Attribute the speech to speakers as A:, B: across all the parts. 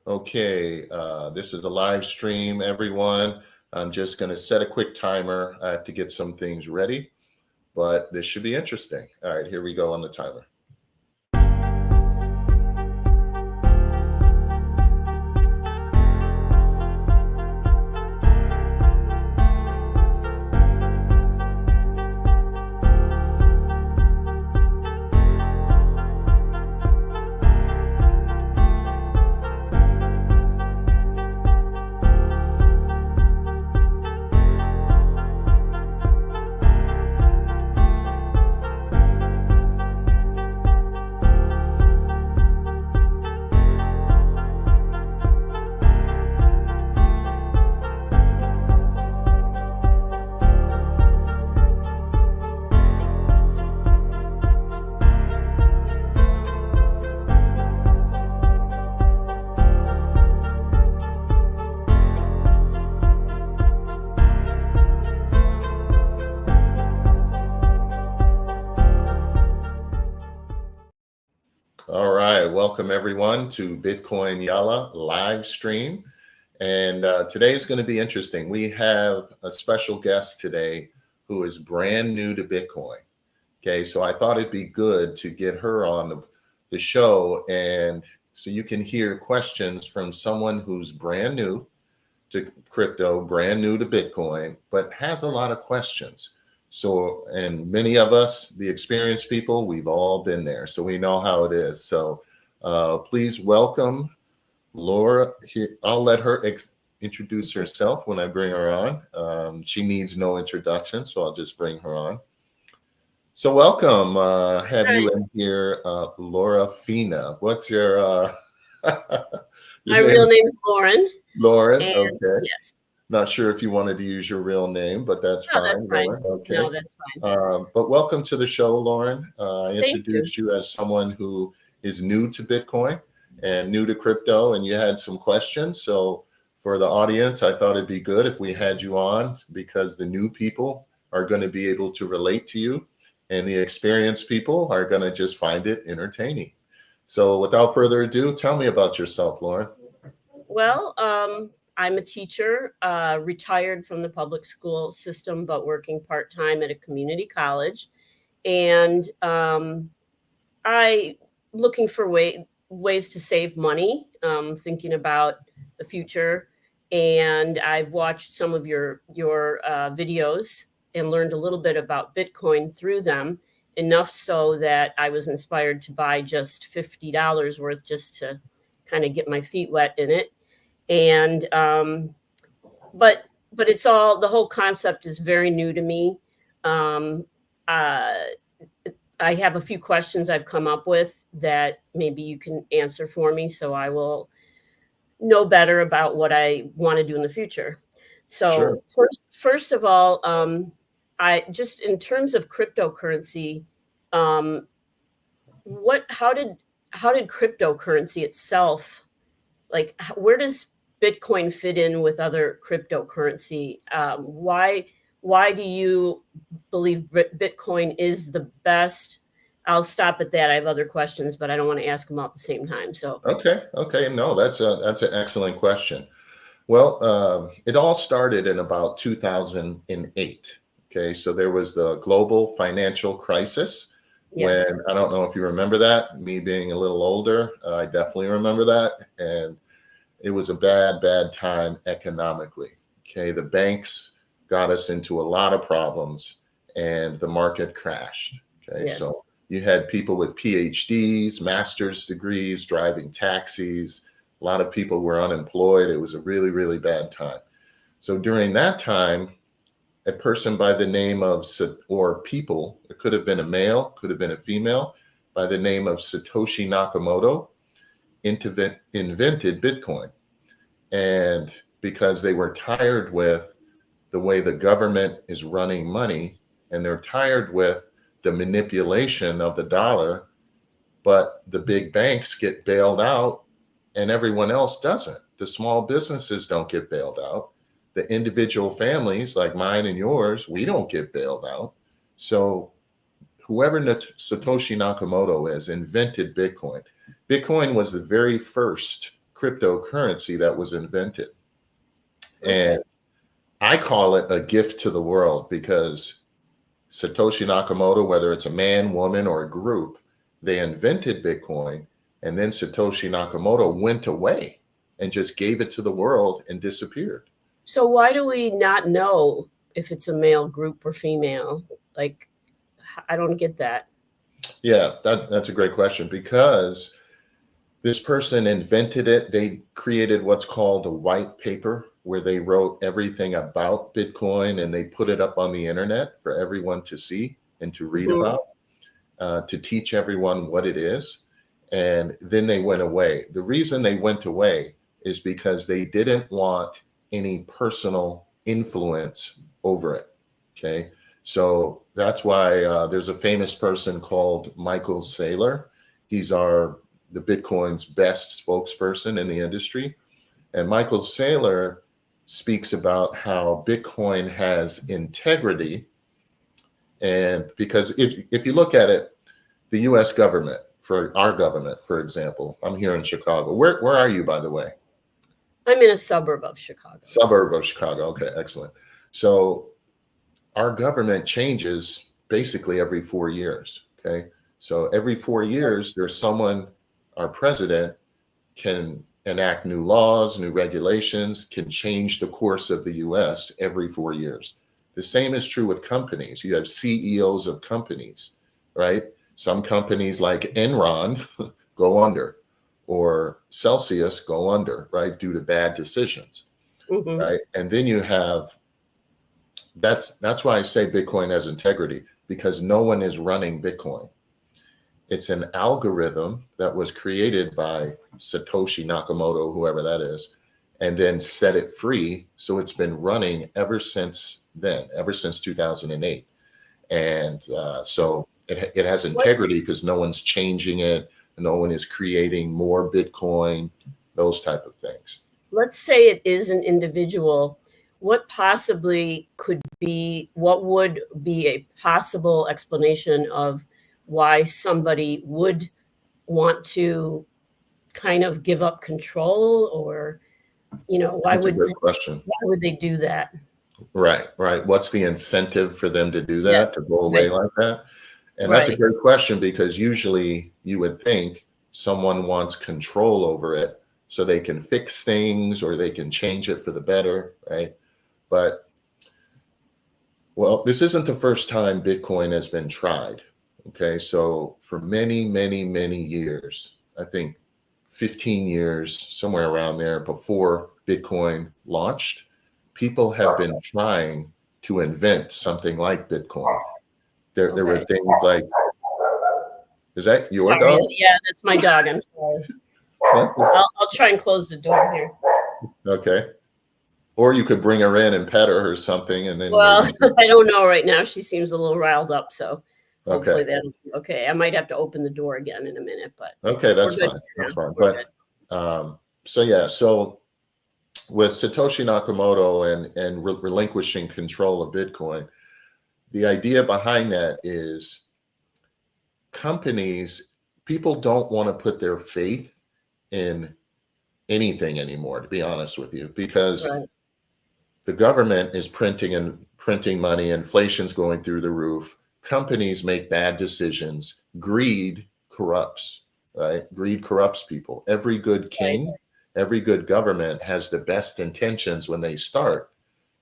A: Okay, this is a live stream, everyone. I'm just going to set a quick timer. I have to get some things ready, but this should be interesting. All right, here we go on the timer. All right, welcome everyone to Bitcoin Yala live stream. And today is going to be interesting. We have a special guest today who is brand new to Bitcoin. Okay, so I thought it'd be good to get her on the show, and so you can hear questions from someone who's brand new to crypto, brand new to Bitcoin, but has a lot of questions. So, and many of us, the experienced people, we've all been there, so we know how it is. So please welcome Laura here. I'll let her introduce herself when I bring her on. She needs no introduction, so I'll just bring her on. So welcome. Have you in here, Laura Fina. What's your
B: my real name is Lauren.
A: Lauren, okay.
B: Yes.
A: Not sure if you wanted to use your real name, but that's fine.
B: That's fine.
A: Lauren. Okay.
B: No, that's fine.
A: But welcome to the show, Lauren. I introduced
B: you
A: you as someone who is new to Bitcoin and new to crypto, and you had some questions. So for the audience, I thought it'd be good if we had you on, because the new people are going to be able to relate to you, and the experienced people are going to just find it entertaining. So without further ado, tell me about yourself, Lauren.
B: Well, I'm a teacher, retired from the public school system, but working part-time at a community college. And I looking for ways to save money, thinking about the future. And I've watched some of your videos and learned a little bit about Bitcoin through them, enough so that I was inspired to buy just $50 worth just to kind of get my feet wet in it. And but it's all, the whole concept is very new to me. I have a few questions I've come up with that maybe you can answer for me, so I will know better about what I want to do in the future. So sure. First of all, I just, in terms of cryptocurrency, how did cryptocurrency itself, like, where does Bitcoin fit in with other cryptocurrency? Why do you believe Bitcoin is the best? I'll stop at that. I have other questions, but I don't want to ask them all at the same time. So
A: okay, no, that's an excellent question. Well, it all started in about 2008. Okay, so there was the global financial crisis. Yes. When, I don't know if you remember that, me being a little older, I definitely remember that. And it was a bad time economically. Okay, the banks got us into a lot of problems and the market crashed. Okay, yes. So you had people with PhDs, master's degrees, driving taxis. A lot of people were unemployed. It was a really bad time. So during that time, a person by the name of, or people, it could have been a male, could have been a female, by the name of Satoshi Nakamoto, invented Bitcoin. And because they were tired with the way the government is running money, and they're tired with the manipulation of the dollar, but the big banks get bailed out and everyone else doesn't. The small businesses don't get bailed out. The individual families like mine and yours, we don't get bailed out. So whoever Satoshi Nakamoto is invented Bitcoin. Bitcoin was the very first cryptocurrency that was invented.
B: Okay.
A: And I call it a gift to the world because Satoshi Nakamoto, whether it's a man, woman, or a group, they invented Bitcoin, and then Satoshi Nakamoto went away and just gave it to the world and disappeared.
B: So why do we not know if it's a male group or female? Like, I don't get that.
A: Yeah, that's a great question, because this person invented it. They created what's called a white paper where they wrote everything about Bitcoin and they put it up on the internet for everyone to see and to read about, to teach everyone what it is. And then they went away. The reason they went away is because they didn't want any personal influence over it. Okay. So that's why there's a famous person called Michael Saylor. He's the Bitcoin's best spokesperson in the industry. And Michael Saylor speaks about how Bitcoin has integrity. And because if you look at it, the US government, for our government, for example, I'm here in Chicago. Where are you, by the way?
B: I'm in a suburb of Chicago.
A: Suburb of Chicago. Okay, excellent. So our government changes basically every 4 years. Okay. So every 4 years, there's someone, our president can enact new laws, new regulations, can change the course of the US every 4 years. The same is true with companies. You have CEOs of companies, right? Some companies like Enron go under, or Celsius go under, right, due to bad decisions, right? And then you have, that's why I say Bitcoin has integrity, because no one is running Bitcoin. It's an algorithm that was created by Satoshi Nakamoto, whoever that is, and then set it free. So it's been running ever since then, ever since 2008. And so it has integrity because no one's changing it. No one is creating more Bitcoin, those type of things.
B: Let's say it is an individual. What possibly could be, what would be a possible explanation of why somebody would want to kind of give up control, or, you know, why
A: That's a good question.
B: why would they do that?
A: Right. What's the incentive for them to do that, to go away like that? And that's a great question, because usually you would think someone wants control over it so they can fix things or they can change it for the better, right? But, well, this isn't the first time Bitcoin has been tried. Okay, so for many, many, many years, I think 15 years, somewhere around there, before Bitcoin launched, people have been trying to invent something like Bitcoin. There were things like, is that your dog?
B: Yeah, that's my dog. I'm sorry. I'll try and close the door here.
A: Okay. Or you could bring her in and pet her or something, and then.
B: Well, I don't know right now. She seems a little riled up, so hopefully that'll be okay. I might have to open the door again in a minute, but
A: okay, that's fine. That's fine. But so yeah, so with Satoshi Nakamoto and relinquishing control of Bitcoin, the idea behind that is people don't want to put their faith in anything anymore, to be honest with you, because the government is printing money, inflation's going through the roof, companies make bad decisions, greed corrupts, right? Greed corrupts people. Every good king, every good government has the best intentions when they start,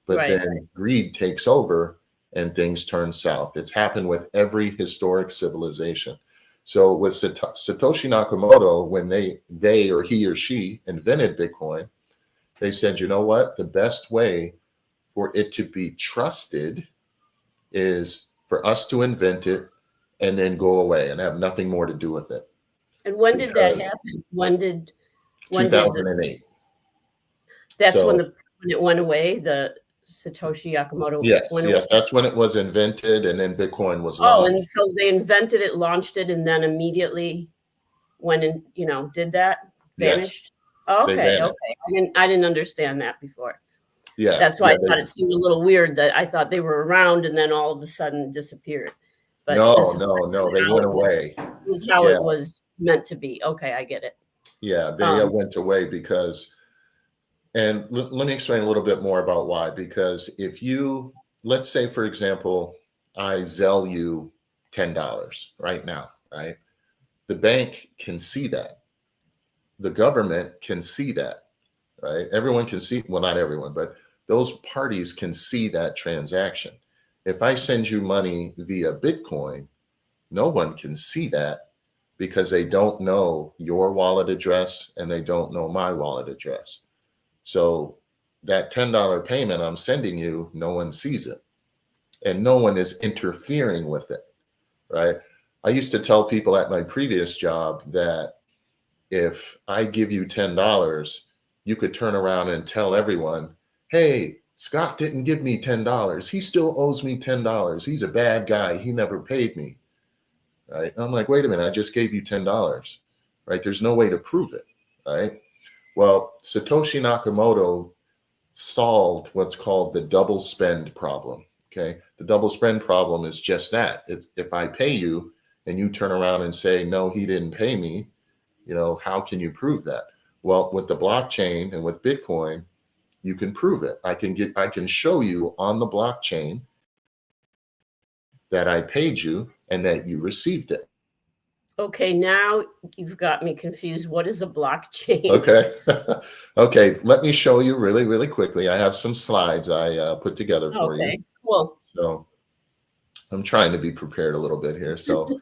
A: but then greed takes over and things turn south. It's happened with every historic civilization. So with Satoshi Nakamoto, when they or he or she invented Bitcoin, they said, you know what? The best way for it to be trusted is for us to invent it and then go away and have nothing more to do with it.
B: And when did that happen? When did
A: 2008?
B: That's when it went away. The Satoshi Nakamoto.
A: Yes, that's when it was invented, and then Bitcoin was launched.
B: Oh, and so they invented it, launched it, and then immediately went and did that, vanished.
A: Yes,
B: okay. I didn't understand that before.
A: Yeah,
B: that's why I thought it seemed a little weird that I thought they were around and then all of a sudden disappeared. But
A: no, they went away.
B: It was how it was meant to be. Okay, I get it.
A: Yeah, they went away because, and let me explain a little bit more about why. Because if you, let's say, for example, I Zelle you $10 right now, right? The bank can see that. The government can see that, right? Everyone can see, well, not everyone, but those parties can see that transaction. If I send you money via Bitcoin, no one can see that because they don't know your wallet address and they don't know my wallet address. So that $10 payment I'm sending you, no one sees it and no one is interfering with it, right? I used to tell people at my previous job that if I give you $10, you could turn around and tell everyone, hey, Scott didn't give me $10. He still owes me $10. He's a bad guy. He never paid me. Right. I'm like, wait a minute, I just gave you $10. Right. There's no way to prove it. Right. Well, Satoshi Nakamoto solved what's called the double spend problem. Okay. The double spend problem is just that. It's, if I pay you and you turn around and say, no, he didn't pay me, how can you prove that? Well, with the blockchain and with Bitcoin, you can prove it. I can show you on the blockchain that I paid you and that you received it.
B: Okay, now you've got me confused. What is a blockchain?
A: Okay. Okay, let me show you really, really quickly. I have some slides I put together for you.
B: Okay, cool.
A: So I'm trying to be prepared a little bit here. So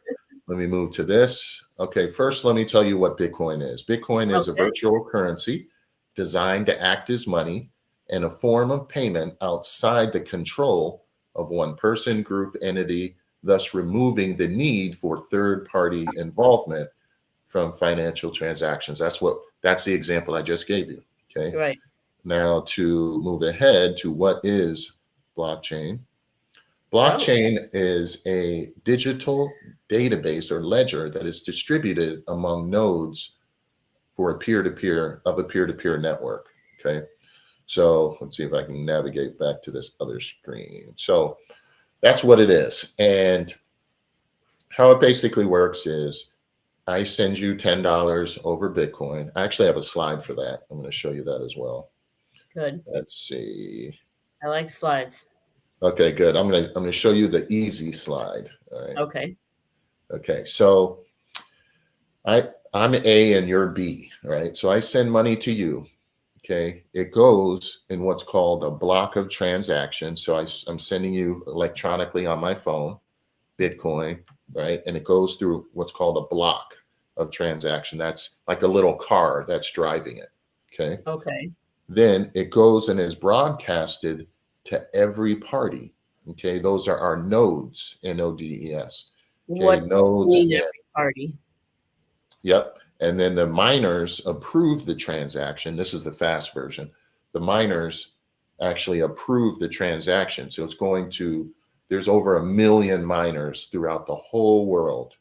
A: let me move to this. Okay, first, let me tell you what Bitcoin is. Bitcoin is a virtual currency designed to act as money and a form of payment outside the control of one person, group, entity, thus removing the need for third-party involvement from financial transactions. That's the example I just gave you. Okay.
B: Right.
A: Now to move ahead to what is blockchain. Blockchain is a digital database or ledger that is distributed among nodes for a peer-to-peer network. Okay. So let's see if I can navigate back to this other screen. So that's what it is. And how it basically works is I send you $10 over Bitcoin. I actually have a slide for that. I'm going to show you that as well.
B: Good.
A: Let's see.
B: I like slides.
A: Okay, good. I'm going to show you the easy slide. All right.
B: Okay.
A: Okay. So I'm A and you're B, right? So I send money to you. Okay. It goes in what's called a block of transactions. So I'm sending you electronically on my phone, Bitcoin, right? And it goes through what's called a block of transaction. That's like a little car that's driving it. Okay.
B: Okay.
A: Then it goes and is broadcasted to every party. Okay. Those are our nodes, N-O-D-E-S. Okay.
B: What
A: Nodes.
B: mean every party?
A: Yep. And then the miners approve the transaction. This is the fast version. The miners actually approve the transaction. So it's going to, there's over 1 million miners throughout the whole world.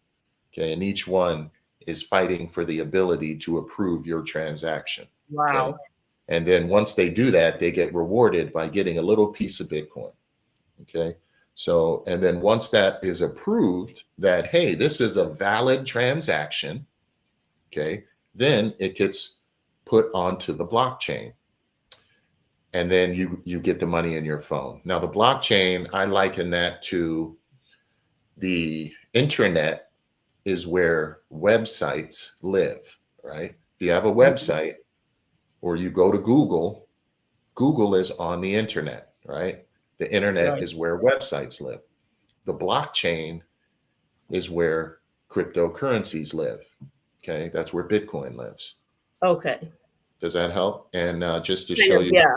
A: Okay. And each one is fighting for the ability to approve your transaction.
B: Wow.
A: Okay? And then once they do that, they get rewarded by getting a little piece of Bitcoin. Okay. So, and then once that is approved that, hey, this is a valid transaction. Okay. Then it gets put onto the blockchain. And then you get the money in your phone. Now the blockchain, I liken that to the internet is where websites live, right? If you have a website or you go to Google, Google is on the internet, right? The internet is where websites live. The blockchain is where cryptocurrencies live. Okay. That's where Bitcoin lives.
B: Okay.
A: Does that help? And just to show you.
B: Yeah.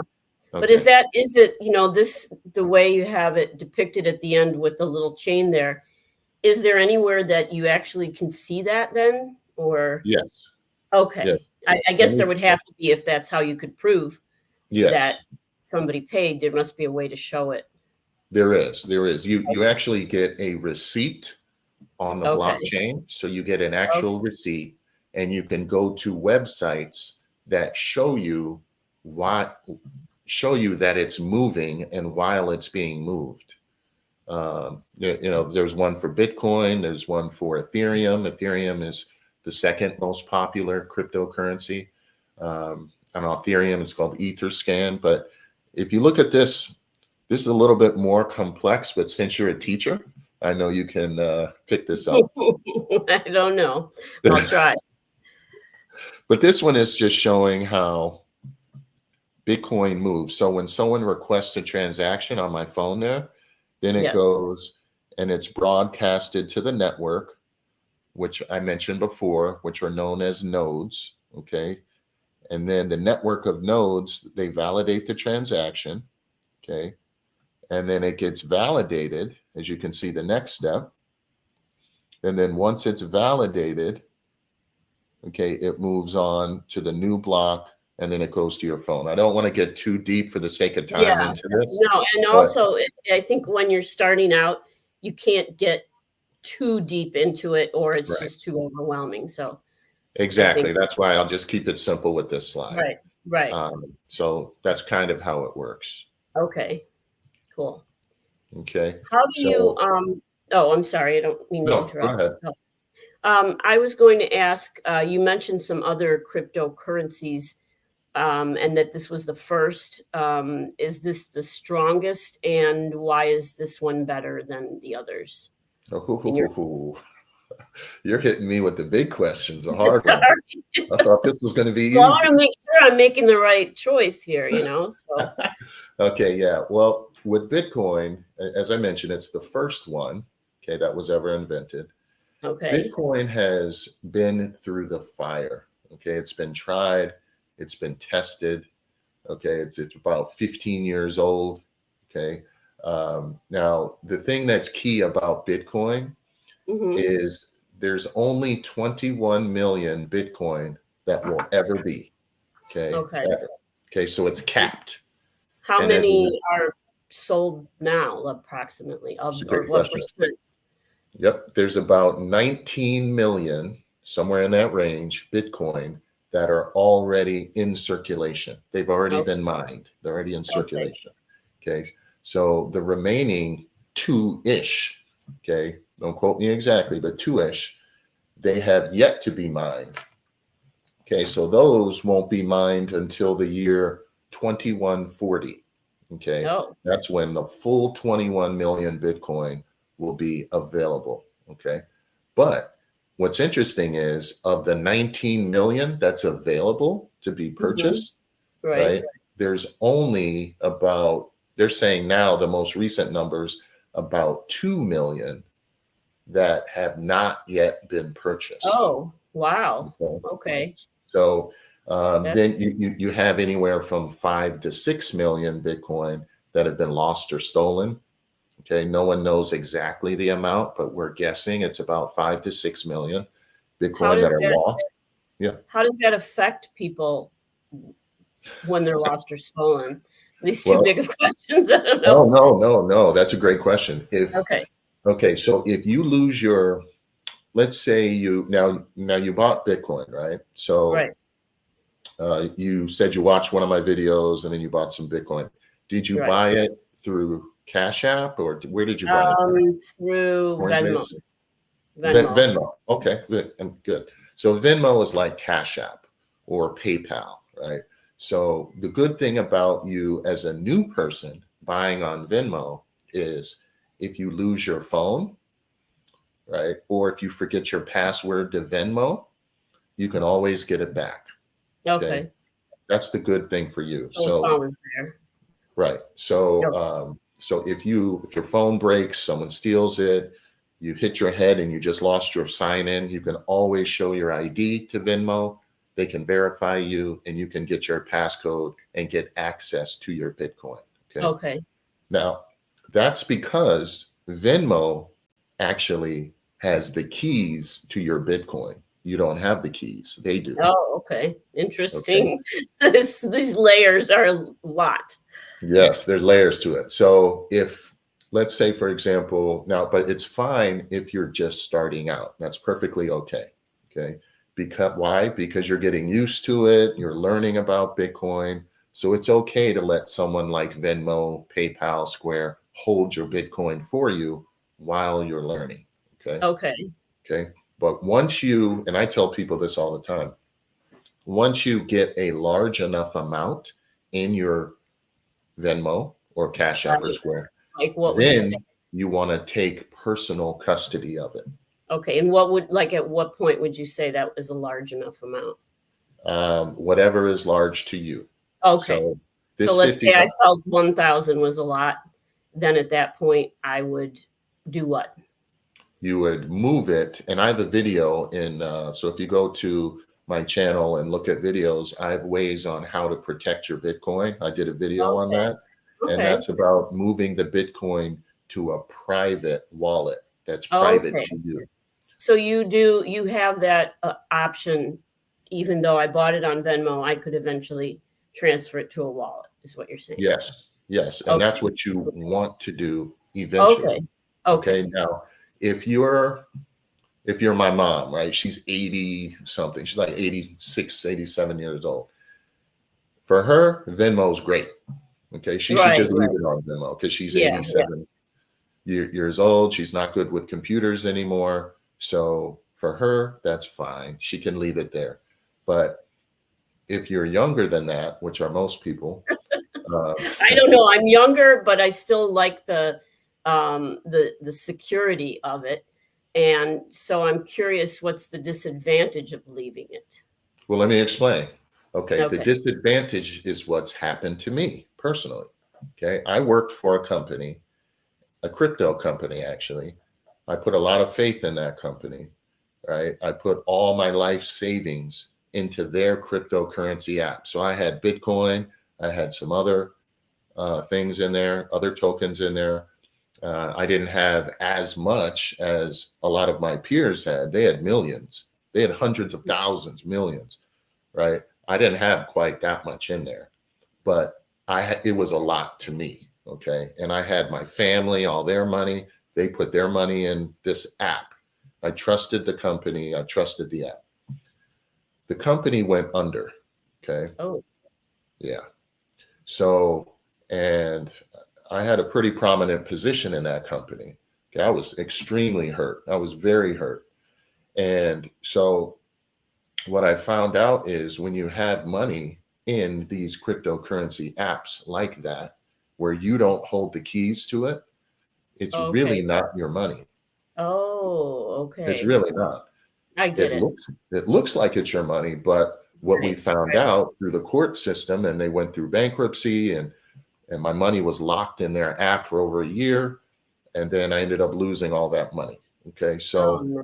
B: Okay. But is it, the way you have it depicted at the end with the little chain there, is there anywhere that you actually can see that then? Or
A: yes.
B: Okay. Yes. I guess there would have to be, if that's how you could prove that somebody paid, there must be a way to show it.
A: There is. You actually get a receipt on the blockchain. So you get an actual receipt and you can go to websites that show you that it's moving and while it's being moved. There's one for Bitcoin, there's one for Ethereum. Ethereum is the second most popular cryptocurrency. On Ethereum, it's called Etherscan. But if you look at this, this is a little bit more complex, but since you're a teacher, I know you can pick this up.
B: I don't know. I'll try.
A: But this one is just showing how Bitcoin moves. So when someone requests a transaction on my phone there, then it
B: Yes.
A: goes and it's broadcasted to the network, which I mentioned before, which are known as nodes, okay? And then the network of nodes, they validate the transaction, okay? And then it gets validated, as you can see the next step. And then once it's validated, okay, it moves on to the new block, and then it goes to your phone. I don't want to get too deep for the sake of time into this.
B: No, and also I think when you're starting out, you can't get too deep into it or it's just too overwhelming. So
A: exactly, that's why I'll just keep it simple with this slide.
B: Right.
A: So that's kind of how it works.
B: Okay, cool.
A: Okay.
B: How do you oh, I'm sorry, I don't mean to interrupt.
A: Go ahead.
B: I was going to ask, you mentioned some other cryptocurrencies, and that this was the first. Is this the strongest, and why is this one better than the others?
A: You're hitting me with the big questions, the hard one. I thought this was going to be easy.
B: Well, I want to make sure I'm making the right choice here, so.
A: Okay, yeah. Well, with Bitcoin, as I mentioned, it's the first one, okay, that was ever invented.
B: Okay.
A: Bitcoin has been through the fire, okay? It's been tried, it's been tested, okay? It's about 15 years old, okay? Now, the thing that's key about Bitcoin is there's only 21 million Bitcoin that will ever be, okay? Ever. Okay, so it's capped.
B: How many are sold now, approximately? Of or what percent?
A: Yep, there's about 19 million, somewhere in that range, Bitcoin that are already in circulation. They've already been mined. They're already in circulation. Okay, so the remaining two-ish, okay, don't quote me exactly, but two-ish, they have yet to be mined. Okay, so those won't be mined until the year 2140. Okay, that's when the full 21 million Bitcoin will be available. Okay, but what's interesting is of the 19 million that's available to be purchased, right? There's only about, they're saying now the most recent numbers, about 2 million that have not yet been purchased.
B: Oh, wow. Okay.
A: So then you have anywhere from 5 to 6 million Bitcoin that have been lost or stolen. Okay, no one knows exactly the amount, but we're guessing it's about 5 to 6 million Bitcoin that are lost. Yeah.
B: How does that affect people when they're lost or stolen? These two big of questions. I don't know.
A: No. That's a great question. Okay, so if you lose your, let's say you now you bought Bitcoin, right? So you said you watched one of my videos and then you bought some Bitcoin. Did you buy it through Cash App or where did you buy it?
B: Through Venmo.
A: Venmo. Okay, good. So Venmo is like Cash App or PayPal, right? So the good thing about you as a new person buying on Venmo is if you lose your phone, right? Or if you forget your password to Venmo, you can always get it back.
B: Okay.
A: That's the good thing for you.
B: So there.
A: Right. So so if your phone breaks, someone steals it, you hit your head and you just lost your sign in, you can always show your ID to Venmo. They can verify you and you can get your passcode and get access to your Bitcoin.
B: Okay.
A: Now, that's because Venmo actually has the keys to your Bitcoin. You don't have the keys. They do.
B: Oh, okay. Interesting. Okay. These layers are a lot.
A: Yes, there's layers to it. So if, let's say, for example, now, but it's fine if you're just starting out. That's perfectly okay. Okay. Why? Because you're getting used to it. You're learning about Bitcoin. So it's okay to let someone like Venmo, PayPal, Square hold your Bitcoin for you while you're learning. Okay.
B: Okay.
A: Okay. But once you, and I tell people this all the time, once you get a large enough amount in your Venmo or Cash App or
B: Right.
A: Square,
B: Like, what would you say?
A: then you want to take personal custody of it.
B: Okay, and what would, like, at what point would you say that was a large enough amount?
A: Whatever is large to you.
B: Okay.
A: So
B: So
A: this
B: let's
A: 50,
B: say I felt 1,000 was a lot, then at that point, I would do what?
A: you would move it. And I have a video in, so if you go to my channel and look at videos, I have ways on how to protect your Bitcoin. I did a video on
B: Okay,
A: that. And
B: okay,
A: that's about moving the Bitcoin to a private wallet that's private
B: okay.
A: to you.
B: So you have that, option, even though I bought it on Venmo, I could eventually transfer it to a wallet, is what you're saying?
A: Yes, yes. And
B: Okay,
A: that's what you want to do
B: okay,
A: eventually.
B: okay.
A: Okay. Now, if you're my mom, right? She's 80 something. She's like 86, 87 years old. For her, Venmo's great. Okay. She should
B: Right,
A: just leave
B: right.
A: it on Venmo because she's
B: Yeah, yeah.
A: 87 years old. She's not good with computers anymore. So for her, that's fine. She can leave it there. But if you're younger than that, which are most people, uh,
B: I don't know, I'm younger, but I still like the security of it, and so I'm curious what's the disadvantage of leaving it?
A: well, let me explain. Okay. The
B: Okay.
A: disadvantage is what's happened to me personally. Okay. I worked for a company, a crypto company, actually. I put a lot of faith in that company, right? I put all my life savings into their cryptocurrency app. So I had Bitcoin, I had some other things in there, other tokens in there. I didn't have as much as a lot of my peers had. They had millions, they had hundreds of thousands, millions, right? I didn't have quite that much in there, but it was a lot to me. Okay. And I had my family, all their money. They put their money in this app. I trusted the company. I trusted the app. The company went under. Okay.
B: Oh,
A: Yeah. So, and I had a pretty prominent position in that company. Okay, I was extremely hurt. I was very hurt. And so what I found out is when you have money in these cryptocurrency apps like that, where you don't hold the keys to it, it's really
B: okay.
A: not your money.
B: Oh,
A: It's
B: okay.
A: really not.
B: I get
A: It
B: it.
A: looks it looks like it's your money, but what we
B: Right,
A: found
B: right.
A: out through the court system, and they went through bankruptcy, and my money was locked in their app for over a year, and then I ended up losing all that money. Okay,
B: No.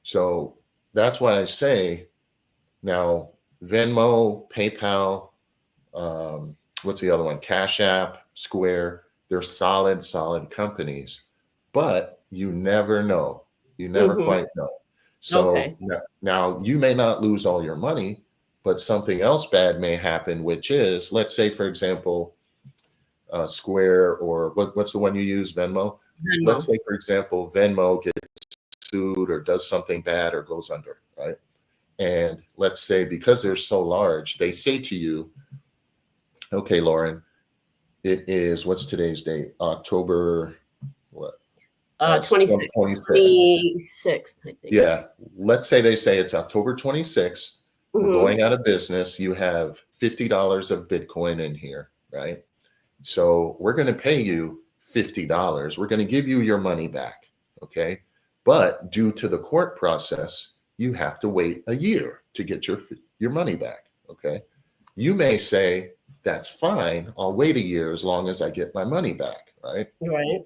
A: so that's why I say now Venmo, PayPal, what's the other one? Cash App, Square. They're solid companies, but you never know. You never
B: Mhm.
A: quite know. So
B: Okay.
A: now you may not lose all your money, but something else bad may happen, which is, let's say, for example, Square, or what's the one you use, Venmo? Let's
B: Venmo.
A: say, for example, Venmo gets sued or does something bad or goes under, right? And let's say because they're so large, they say to you, okay, Lauren, it is, what's today's date? October, what?
B: 26th,
A: 26th.
B: 26th, I think.
A: Yeah. Let's say they say it's October 26th. We're
B: Mhm.
A: going out of business. You have $50 of Bitcoin in here, right? So we're going to pay you $50. We're going to give you your money back. Okay. But due to the court process, you have to wait a year to get your money back. Okay. You may say, that's fine. I'll wait a year as long as I get my money back. Right.
B: Right.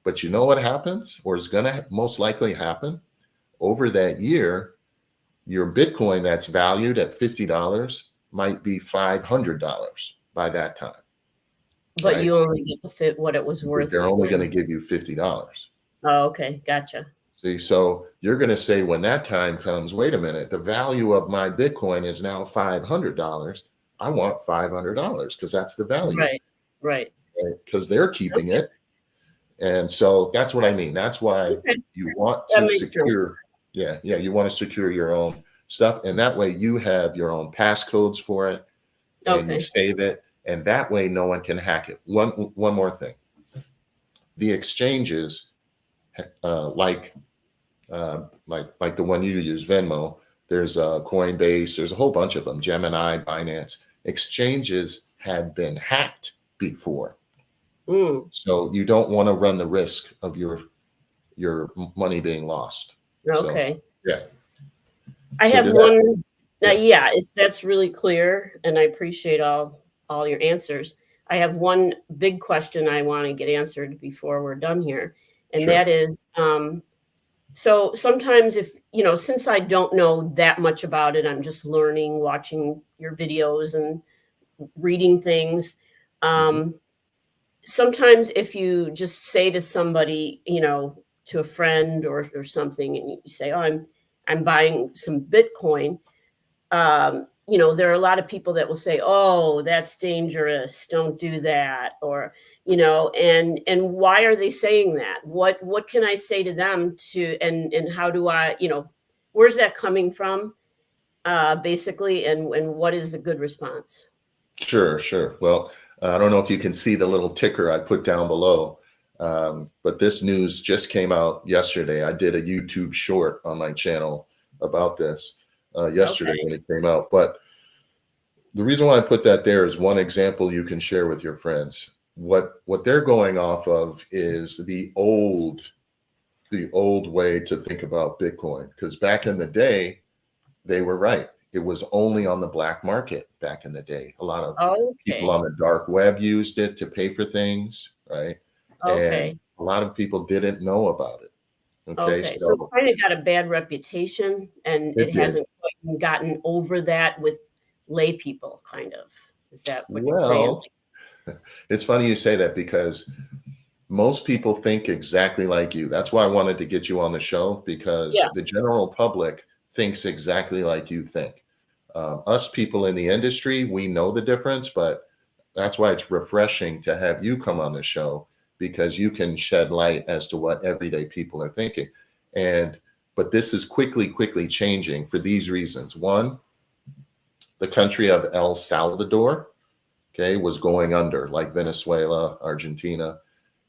A: But you know what happens, or is going to most likely happen over that year? Your Bitcoin that's valued at $50 might be $500 by that time.
B: But
A: Right.
B: you only get to fit what it was
A: Because
B: worth
A: they're only going to
B: when.
A: give you $50.
B: Oh, okay, gotcha.
A: See, so you're going to say when that time comes, wait a minute, the value of my Bitcoin is now $500. I want $500 because that's the value,
B: Right, right.
A: because they're keeping
B: Okay,
A: it. And so that's what I mean. That's why
B: okay,
A: you want
B: that
A: to
B: makes sense.
A: secure, yeah, you want to secure your own stuff. And that way you have your own passcodes for it and you
B: Okay,
A: save it. And that way no one can hack it. One more thing. The exchanges, like like the one you use, Venmo. There's Coinbase. There's a whole bunch of them. Gemini, Binance. Exchanges have been hacked before, so you don't want to run the risk of your money being lost. So
B: Okay.
A: yeah.
B: I
A: So
B: have
A: did that?
B: one. Now,
A: Yeah.
B: yeah, that's really clear, and I appreciate all your answers. I have one big question I want to get answered before we're done here, and that
A: Sure.
B: is, so sometimes if since I don't know that much about it, I'm just learning, watching your videos and reading things.
A: Mhm.
B: Um, Sometimes if you just say to somebody, to a friend or something, and you say, "Oh, I'm buying some Bitcoin," there are a lot of people that will say, "Oh, that's dangerous. Don't do that." Or, and why are they saying that? What can I say to them and how do I, where's that coming from? Basically, and what is a good response?
A: Sure, sure. Well, I don't know if you can see the little ticker I put down below, but this news just came out yesterday. I did a YouTube short on my channel about this yesterday
B: Okay.
A: when it came out. But the reason why I put that there is one example you can share with your friends. What they're going off of is the old way to think about Bitcoin. Because back in the day, they were right. It was only on the black market back in the day. A lot of people
B: Okay.
A: on the dark web used it to pay for things, right? And
B: Okay.
A: a lot of people didn't know about it. Okay,
B: Okay. So it
A: so
B: kind of got a bad reputation, and it
A: it did.
B: hasn't quite gotten over that with lay people, kind of. Is that what you're saying?
A: Well, it's funny you say that because most people think exactly like you. That's why I wanted to get you on the show
B: Yeah.
A: because the general public thinks exactly like you think. Us people in the industry, we know the difference, but that's why it's refreshing to have you come on the show because you can shed light as to what everyday people are thinking. And but this is quickly changing for these reasons. One, the country of El Salvador, okay, was going under, like Venezuela, Argentina.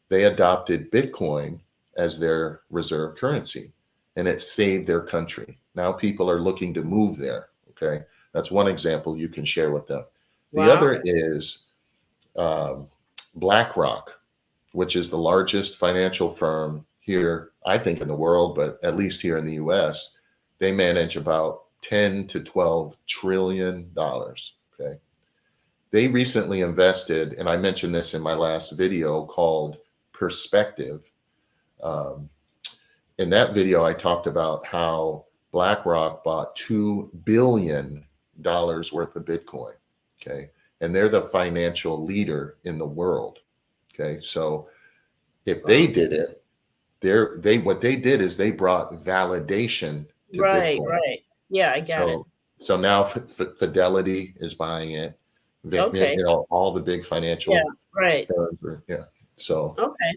A: They adopted Bitcoin as their reserve currency, and it saved their country. Now people are looking to move there. Okay, that's one example you can share with them. The other
B: Wow.
A: is um, BlackRock, which is the largest financial firm here, I think, in the world, but at least here in the US. They manage about 10 to 12 trillion dollars. Okay. They recently invested, and I mentioned this in my last video called Perspective. Um, in that video, I talked about how BlackRock bought $2 billion worth of Bitcoin. Okay. And they're the financial leader in the world. Okay. So if they
B: Wow.
A: did it, what they did is they brought validation to
B: Right,
A: Bitcoin.
B: right. Yeah, I got it.
A: So now Fidelity is buying it.
B: Okay.
A: All the big
B: Yeah,
A: financial
B: right.
A: firms yeah. So
B: Okay.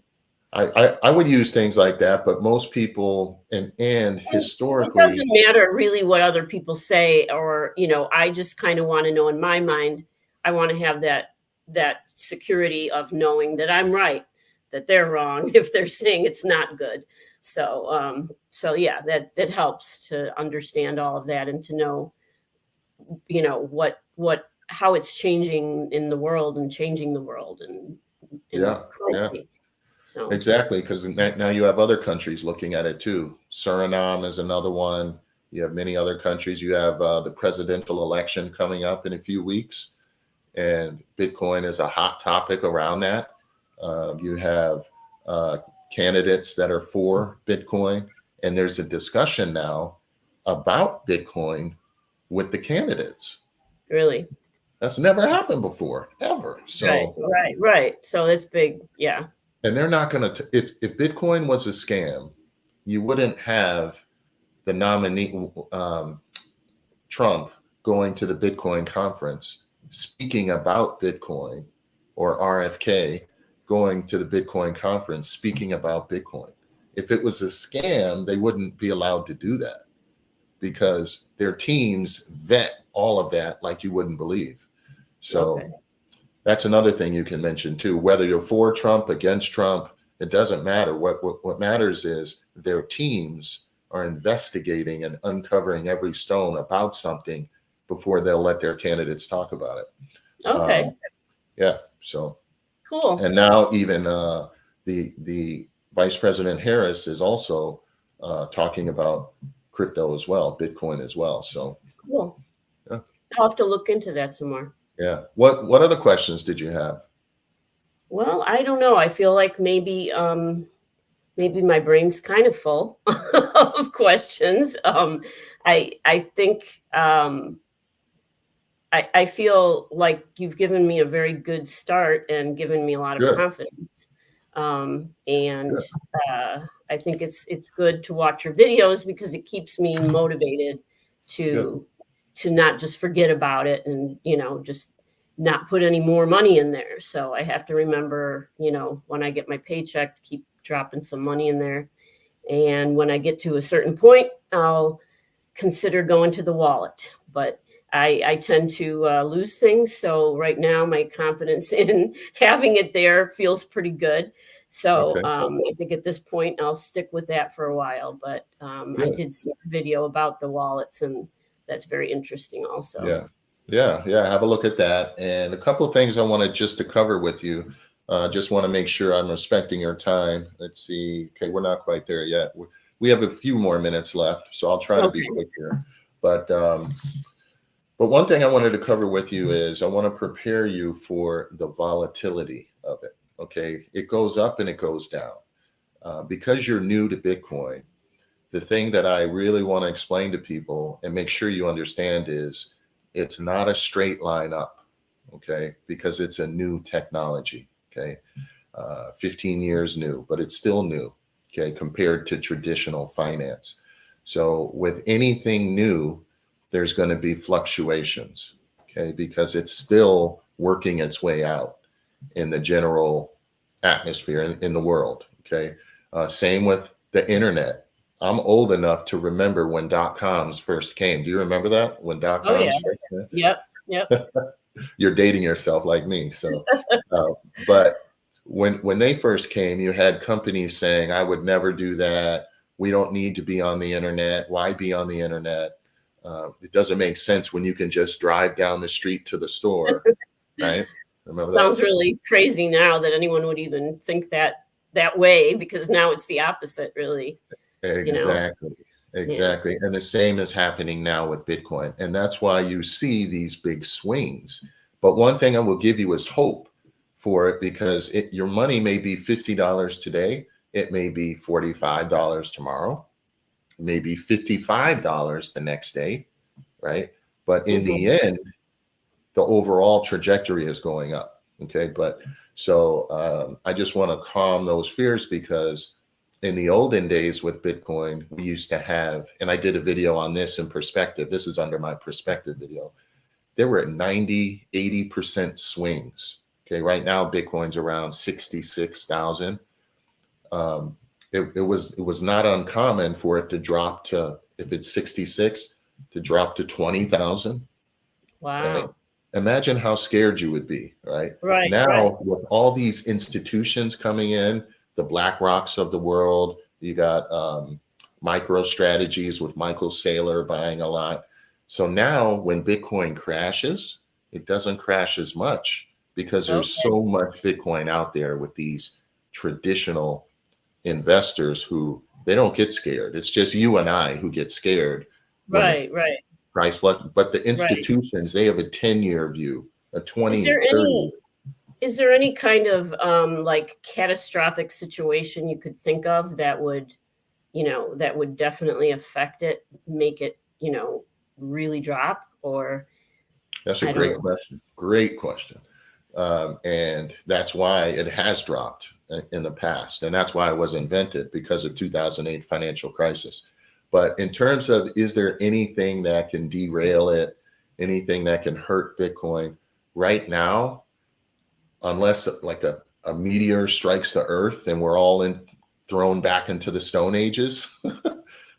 A: I would use things like that, but most people and
B: And it doesn't
A: historically,
B: matter really what other people say, or, I just kind of want to know in my mind, I want to have that security of knowing that I'm right, that they're wrong if they're saying it's not good. So yeah, that helps to understand all of that and to know, what how it's changing in the world and changing the world and in
A: yeah, yeah,
B: currency. So,
A: exactly. Because now you have other countries looking at it too. Suriname is another one. You have many other countries. You have the presidential election coming up in a few weeks, and Bitcoin is a hot topic around that. You have uh, candidates that are for Bitcoin, and there's a discussion now about Bitcoin with the candidates.
B: really.
A: That's never happened before, ever.
B: Right,
A: So,
B: right, right. So that's big. Yeah.
A: and they're not going to, if Bitcoin was a scam, you wouldn't have the nominee, Trump, going to the Bitcoin conference speaking about Bitcoin, or RFK going to the Bitcoin conference speaking about Bitcoin. If it was a scam, they wouldn't be allowed to do that because their teams vet all of that like you wouldn't believe. So
B: Okay.
A: that's another thing you can mention too. Whether you're for Trump, against Trump, it doesn't matter. What matters is their teams are investigating and uncovering every stone about something before they'll let their candidates talk about it.
B: Okay.
A: Yeah. So
B: Cool.
A: And now even the Vice President Harris is also talking about crypto as well, Bitcoin as well. So
B: Cool.
A: yeah.
B: I'll have to look into that some more.
A: Yeah. What other questions did you have?
B: Well, I don't know. I feel like maybe my brain's kind of full of questions. I think I feel like you've given me a very good start and given me a lot of
A: Good.
B: confidence. And I think it's good to watch your videos because it keeps me motivated
A: Good.
B: to not just forget about it and just not put any more money in there. So I have to remember, when I get my paycheck, to keep dropping some money in there. And when I get to a certain point, I'll consider going to the wallet. But I tend to lose things. So right now, my confidence in having it there feels pretty good. So
A: Okay.
B: I think at this point, I'll stick with that for a while. But I did see a video about the wallets, and that's very interesting also.
A: Yeah. Have a look at that. And a couple of things I wanted just to cover with you. Just want to make sure I'm respecting your time. Let's see. Okay, we're not quite there yet. We have a few more minutes left, so I'll try to be quick here. But one thing I wanted to cover with you is I want to prepare you for the volatility of it. Okay, it goes up and it goes down. Because you're new to Bitcoin, the thing that I really want to explain to people and make sure you understand is it's not a straight line up, okay? Because it's a new technology, okay? 15 years new, but it's still new, okay, compared to traditional finance. So with anything new, there's going to be fluctuations, okay, because it's still working its way out in the general atmosphere in the world, okay? Same with the internet. I'm old enough to remember when .coms first came. Do you remember that? When .coms first came?
B: Yep.
A: You're dating yourself like me. So, but when they first came, you had companies saying, I would never do that. We don't need to be on the internet. Why be on the internet? It doesn't make sense when you can just drive down the street to the store, right? Remember that?
B: Sounds really crazy now that anyone would even think that way, because now it's the opposite, really.
A: Exactly. Yeah. And the same is happening now with Bitcoin. And that's why you see these big swings. But one thing I will give you is hope for it, because your money may be $50 today. It may be $45 tomorrow, maybe $55 the next day, right? But in the end, the overall trajectory is going up. Okay. But so I just want to calm those fears, because in the olden days with Bitcoin, we used to have, and I did a video on this in perspective. This is under my perspective video. There were 90, 80% swings. Okay. Right now, Bitcoin's around 66,000. It was not uncommon for it to drop to, if it's 66, to drop to 20,000.
B: Wow.
A: Right? Imagine how scared you would be, right?
B: Right.
A: Now, with all these institutions coming in, the BlackRocks of the world, you got micro strategies with Michael Saylor buying a lot. So now when Bitcoin crashes, it doesn't crash as much, because there's so much Bitcoin out there with these traditional investors who they don't get scared. It's just you and I who get scared.
B: Right.
A: Price fluctuates, but the institutions, they have a 10-year view, a 20,
B: Is there any kind of like catastrophic situation you could think of that would definitely affect it, make it, really drop? Or
A: that's a great question. Great question. And that's why it has dropped in the past. And that's why it was invented, because of 2008 financial crisis. But in terms of, is there anything that can derail it, anything that can hurt Bitcoin right now, unless like a meteor strikes the earth and we're all thrown back into the Stone Ages,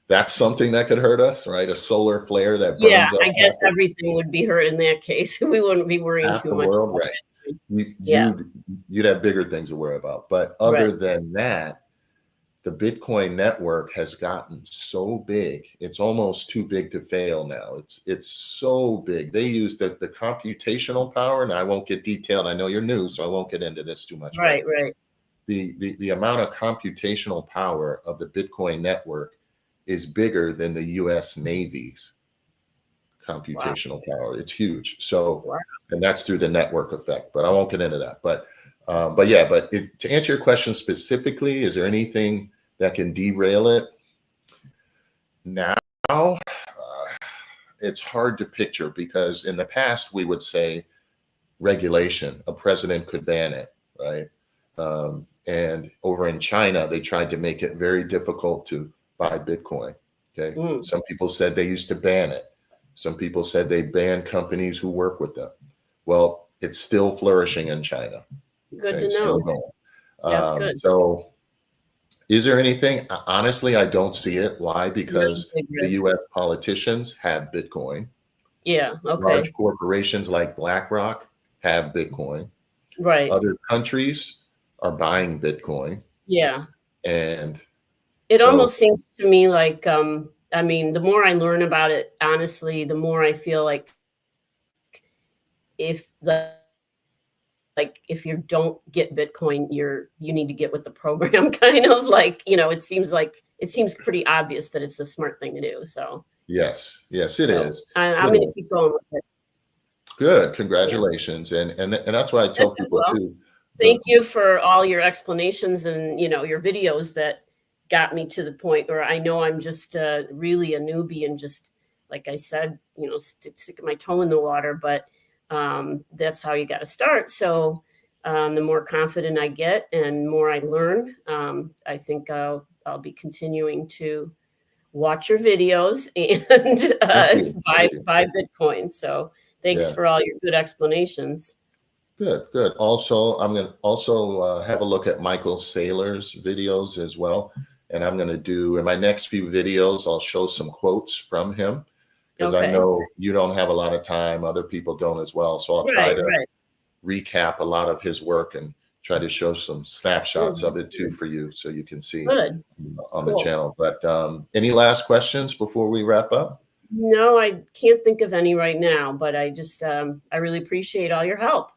A: that's something that could hurt us, right? A solar flare that burns up.
B: I guess everything would be hurt in that case. We wouldn't be worrying too much about
A: right. You'd have bigger things to worry about. But other than that, the Bitcoin network has gotten so big. It's almost too big to fail now. It's so big. They use the computational power, and I won't get detailed. I know you're new, so I won't get into this too much.
B: Right,
A: but
B: right.
A: the amount of computational power of the Bitcoin network is bigger than the US Navy's computational power. It's huge. So,
B: Wow.
A: and that's through the network effect, but I won't get into that. But yeah, to answer your question specifically, is there anything that can derail it? Now, it's hard to picture, because in the past we would say regulation, a president could ban it, right? And over in China, they tried to make it very difficult to buy Bitcoin. Okay. Some people said they used to ban it. Some people said they banned companies who work with them. Well, it's still flourishing in China.
B: Good to
A: It's still
B: know.
A: going.
B: That's good.
A: So is there anything? Honestly, I don't see it. Why? Because the US politicians have Bitcoin.
B: Yeah. Okay.
A: Large corporations like BlackRock have Bitcoin.
B: Right.
A: Other countries are buying Bitcoin.
B: Yeah.
A: And
B: it almost seems to me like, I mean, the more I learn about it, honestly, the more I feel like if if you don't get Bitcoin, you need to get with the program, kind of like, it seems pretty obvious that it's the smart thing to do. So
A: yes, it is.
B: I'm going to keep going with it.
A: Good. Congratulations. Yeah. And that's why I tell people too.
B: Thank you for all your explanations and, your videos that got me to the point where I know I'm just really a newbie and just, like I said, sticking my toe in the water, but that's how you got to start. So the more confident I get and more I learn, I think I'll be continuing to watch your videos and buy Bitcoin. So thanks for all your good explanations.
A: Good. Also, I'm going to also have a look at Michael Saylor's videos as well. And I'm going to do, in my next few videos, I'll show some quotes from him, because I know you don't have a lot of time. Other people don't as well. So I'll try to recap a lot of his work and try to show some snapshots of it too for you, so you can see on the channel. But any last questions before we wrap up?
B: No, I can't think of any right now, but I just, I really appreciate all your help.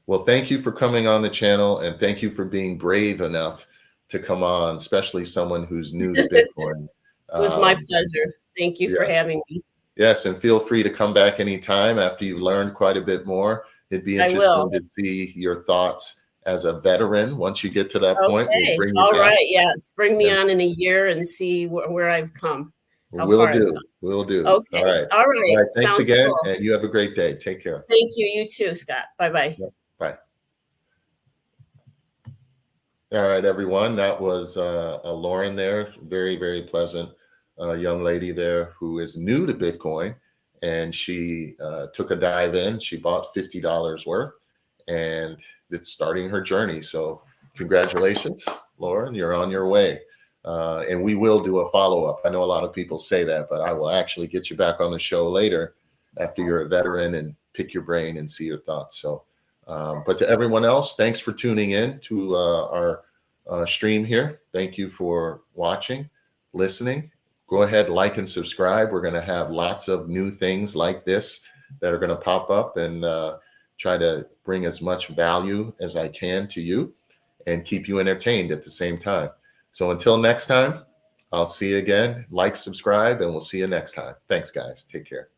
A: Well, thank you for coming on the channel, and thank you for being brave enough to come on, especially someone who's new to Bitcoin.
B: It was my pleasure. Thank you for having me.
A: Yes, and feel free to come back anytime after you've learned quite a bit more. It'd be interesting to see your thoughts as a veteran once you get to that point. We'll bring you
B: all
A: back.
B: Right, yes. Bring me on in a year and see where I've come.
A: We'll do. We'll do.
B: Okay. All right.
A: Thanks again, and you have a great day. Take care.
B: Thank you. You too, Scott. Bye-bye.
A: Yep. Bye. All right, everyone. That was Lauren there. Very, very pleasant young lady there who is new to Bitcoin, and she took a dive in. She bought $50 worth, and it's starting her journey. So congratulations, Lauren. You're on your way. And we will do a follow-up. I know a lot of people say that, but I will actually get you back on the show later after you're a veteran and pick your brain and see your thoughts. So but to everyone else, thanks for tuning in to our stream here. Thank you for watching, listening. Go ahead, like and subscribe. We're going to have lots of new things like this that are going to pop up, and try to bring as much value as I can to you and keep you entertained at the same time. So until next time, I'll see you again. Like, subscribe, and we'll see you next time. Thanks, guys. Take care.